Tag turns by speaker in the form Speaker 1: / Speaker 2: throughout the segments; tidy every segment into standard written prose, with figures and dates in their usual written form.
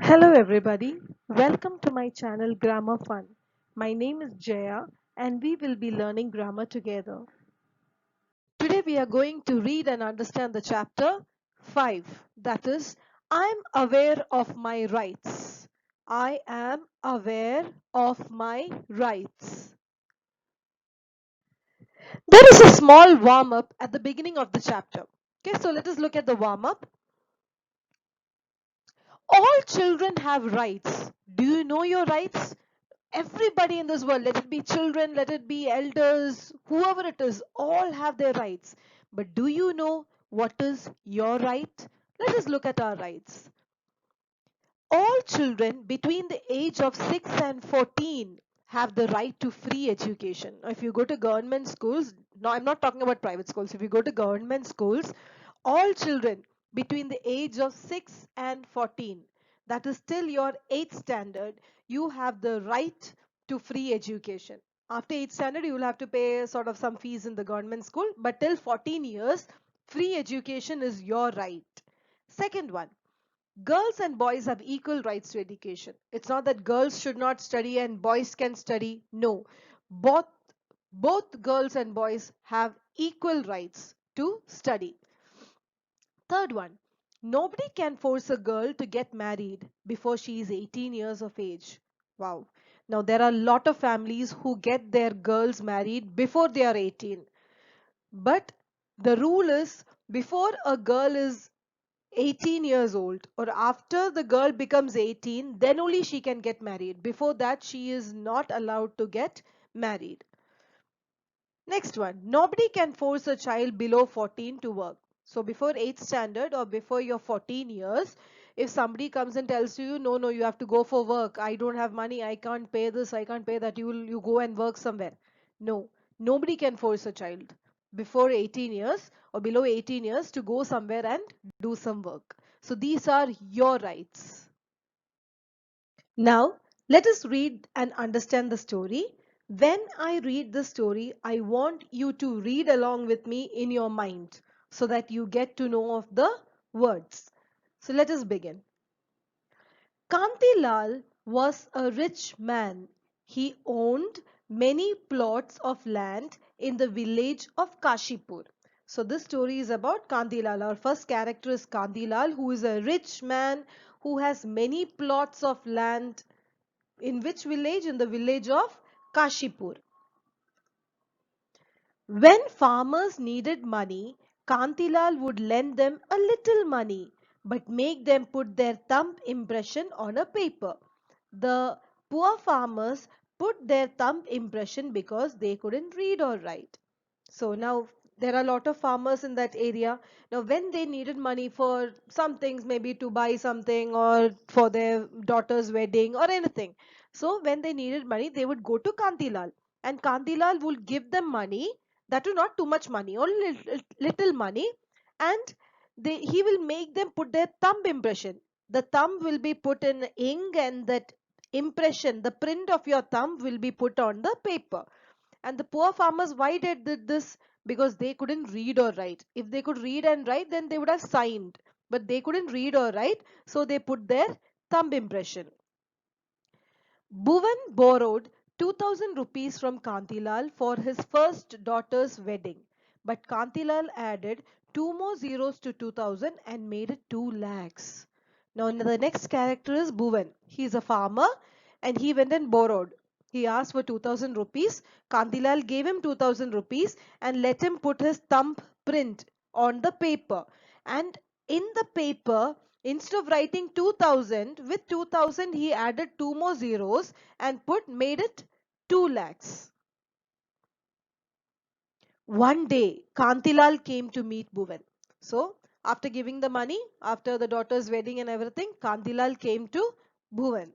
Speaker 1: Hello everybody, welcome to my channel Grammar Fun. My name is Jaya and we will be learning grammar together. Today we are going to read and understand the chapter 5, that is, I'm aware of my rights. I am aware of my rights. There is a small warm up at the beginning of the chapter. Okay, so let us look at the warm up. All children have rights. Do you know your rights? Everybody in this world, let it be children, let it be elders, whoever it is, all have their rights. But do you know what is your right? Let us look at our rights. All children between the age of 6 and 14 have the right to free education. Now, if you go to government schools, no, I'm not talking about private schools. If you go to government schools, all children between the age of 6 and 14, that is till your 8th standard, you have the right to free education. After 8th standard, you will have to pay sort of some fees in the government school, but till 14 years, free education is your right. Second one, girls and boys have equal rights to education. It's not that girls should not study and boys can study. No, both girls and boys have equal rights to study. Third one, nobody can force a girl to get married before she is 18 years of age. Wow. Now there are a lot of families who get their girls married before they are 18. But the rule is, before a girl is 18 years old or after the girl becomes 18, then only she can get married. Before that, she is not allowed to get married. Next one, nobody can force a child below 14 to work. So before 8th standard or before your 14 years, if somebody comes and tells you, no, no, you have to go for work, I don't have money, I can't pay this, I can't pay that, you go and work somewhere. No, nobody can force a child before 18 years or below 18 years to go somewhere and do some work. So these are your rights. Now, let us read and understand the story. When I read the story, I want you to read along with me in your mind so that you get to know of the words. So let us begin. Kantilal was a rich man. He owned many plots of land in the village of Kashipur. So this story is about Kantilal. Our first character is Kantilal, who is a rich man who has many plots of land. In which village? In the village of Kashipur. When farmers needed money, Kantilal would lend them a little money but make them put their thumb impression on a paper. The poor farmers put their thumb impression because they couldn't read or write. So now there are a lot of farmers in that area. Now when they needed money for some things, maybe to buy something or for their daughter's wedding or anything. So when they needed money, they would go to Kantilal and Kantilal would give them money, that too not too much money, only little money, and he will make them put their thumb impression. The thumb will be put in ink and that impression, the print of your thumb will be put on the paper. And the poor farmers, why did this? Because they couldn't read or write. If they could read and write, then they would have signed. But they couldn't read or write, so they put their thumb impression. Bhuvan borrowed 2000 rupees from Kantilal for his first daughter's wedding. But Kantilal added two more zeros to 2000 and made it 2 lakhs. Now the next character is Bhuvan. He is a farmer and he went and borrowed. He asked for 2000 rupees. Kantilal gave him 2000 rupees and let him put his thumb print on the paper. And in the paper, instead of writing 2000, with 2000 he added two more zeros and made it 2 lakhs. One day, Kantilal came to meet Bhuvan. So, after giving the money, after the daughter's wedding and everything, Kantilal came to Bhuvan.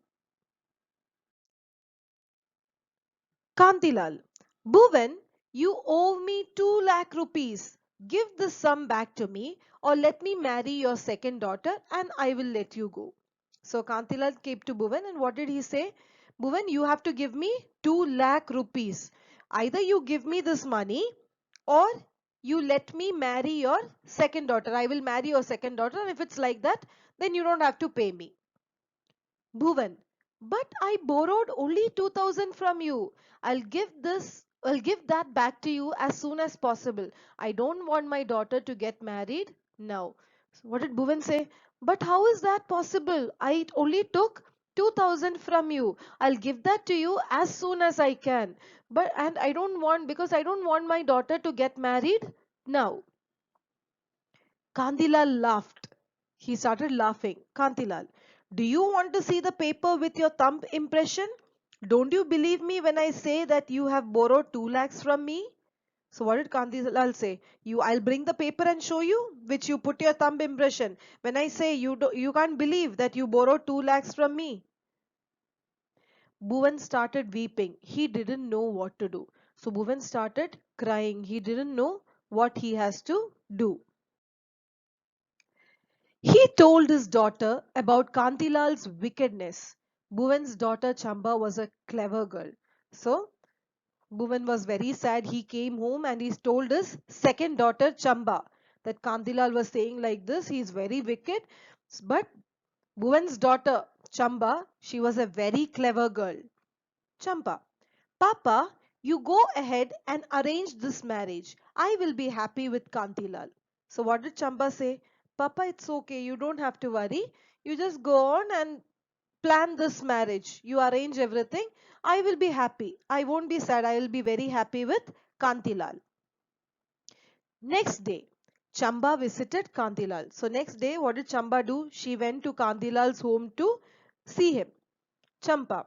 Speaker 1: Kantilal, Bhuvan, you owe me 2 lakh rupees. Give the sum back to me or let me marry your second daughter and I will let you go. So Kantilal came to Bhuvan and what did he say? Bhuvan, you have to give me 2 lakh rupees. Either you give me this money or you let me marry your second daughter. I will marry your second daughter and if it's like that, then you don't have to pay me. Bhuvan, but I borrowed only 2000 from you. I'll give that back to you as soon as possible. I don't want my daughter to get married now. So what did Bhuvan say? But how is that possible? I only took 2000 from you. I'll give that to you as soon as I can. But and I don't want because I don't want my daughter to get married now. Kandilal laughed. He started laughing. Kantilal, do you want to see the paper with your thumb impression? Don't you believe me when I say that you have borrowed 2 lakhs from me? So what did Kantilal say? I'll bring the paper and show you, which you put your thumb impression. When I say you can't believe that you borrowed 2 lakhs from me. Bhuvan started weeping. He didn't know what to do. So Bhuvan started crying. He didn't know what he has to do. He told his daughter about Kantilal's wickedness. Bhuvan's daughter Chamba was a clever girl. So Bhuvan was very sad. He came home and he told his second daughter Chamba that Kantilal was saying like this. He is very wicked. But Bhuvan's daughter Chamba, she was a very clever girl. Chamba, Papa, you go ahead and arrange this marriage. I will be happy with Kantilal. So what did Chamba say? Papa, it's okay. You don't have to worry. You just go on and plan this marriage. You arrange everything. I will be happy. I won't be sad. I will be very happy with Kantilal. Next day, Chamba visited Kantilal. So next day, what did Chamba do? She went to Kantilal's home to see him. Champa,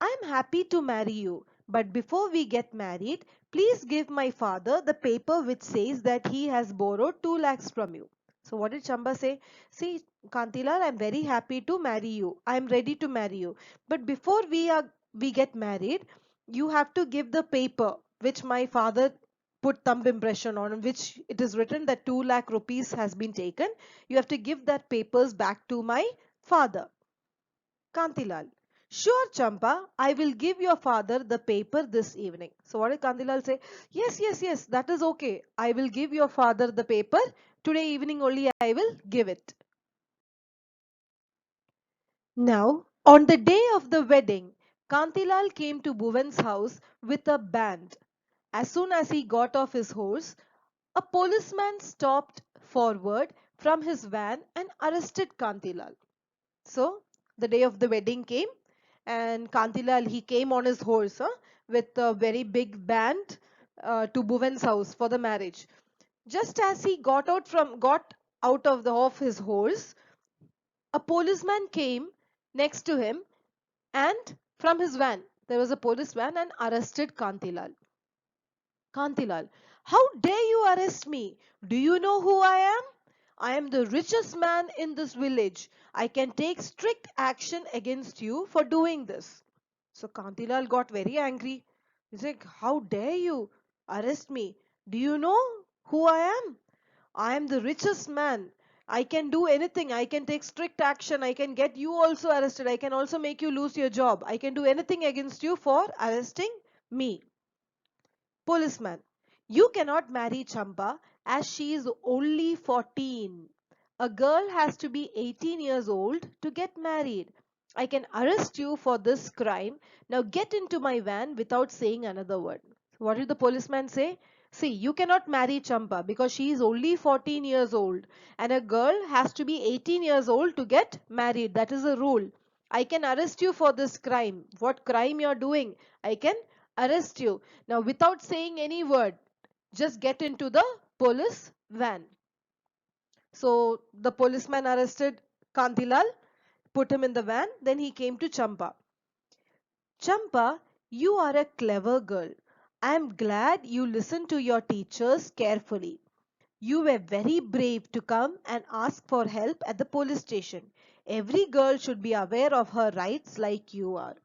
Speaker 1: I am happy to marry you, but before we get married, please give my father the paper which says that he has borrowed 2 lakhs from you. So what did Chamba say? See, Kantilal, I am very happy to marry you. I am ready to marry you. But before we get married, you have to give the paper which my father put thumb impression on, which it is written that 2 lakh rupees has been taken. You have to give that papers back to my father. Kantilal. Sure, Champa, I will give your father the paper this evening. So what did Kantilal say? Yes, yes, yes, that is okay. I will give your father the paper. Today evening only I will give it. Now, on the day of the wedding, Kantilal came to Bhuvan's house with a band. As soon as he got off his horse, a policeman stopped forward from his van and arrested Kantilal. So the day of the wedding came and Kantilal he came on his horse with a very big band to Bhuvan's house for the marriage. Just as he got out of his horse, a policeman came next to him and from his van there was a police van and arrested Kantilal. Kantilal, how dare you arrest me? Do you know who I am? I am the richest man in this village. I can take strict action against you for doing this. So Kantilal got very angry. He's like, how dare you arrest me? Do you know who I am? I am the richest man. I can do anything. I can take strict action. I can get you also arrested. I can also make you lose your job. I can do anything against you for arresting me. Policeman, you cannot marry Champa as she is only 14. A girl has to be 18 years old to get married. I can arrest you for this crime. Now get into my van without saying another word. What did the policeman say? See, you cannot marry Champa because she is only 14 years old and a girl has to be 18 years old to get married. That is a rule. I can arrest you for this crime. What crime you're doing? I can arrest you. Now, without saying any word, just get into the police van. So, the policeman arrested Kantilal, put him in the van, then he came to Champa. Champa, you are a clever girl. I am glad you listened to your teachers carefully. You were very brave to come and ask for help at the police station. Every girl should be aware of her rights like you are.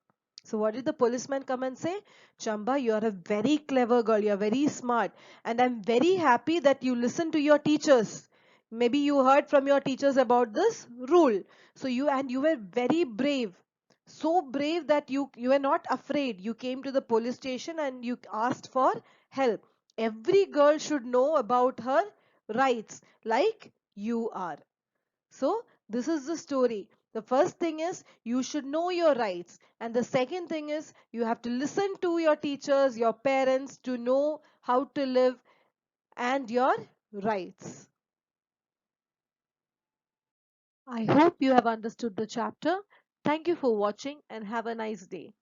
Speaker 1: So what did the policeman come and say? Chamba, you are a very clever girl. You are very smart. And I'm very happy that you listen to your teachers. Maybe you heard from your teachers about this rule. So you were very brave. So brave that you were not afraid. You came to the police station and you asked for help. Every girl should know about her rights like you are. So this is the story The first thing is you should know your rights, and the second thing is you have to listen to your teachers, your parents, to know how to live and your rights. I hope you have understood the chapter. Thank you for watching and have a nice day.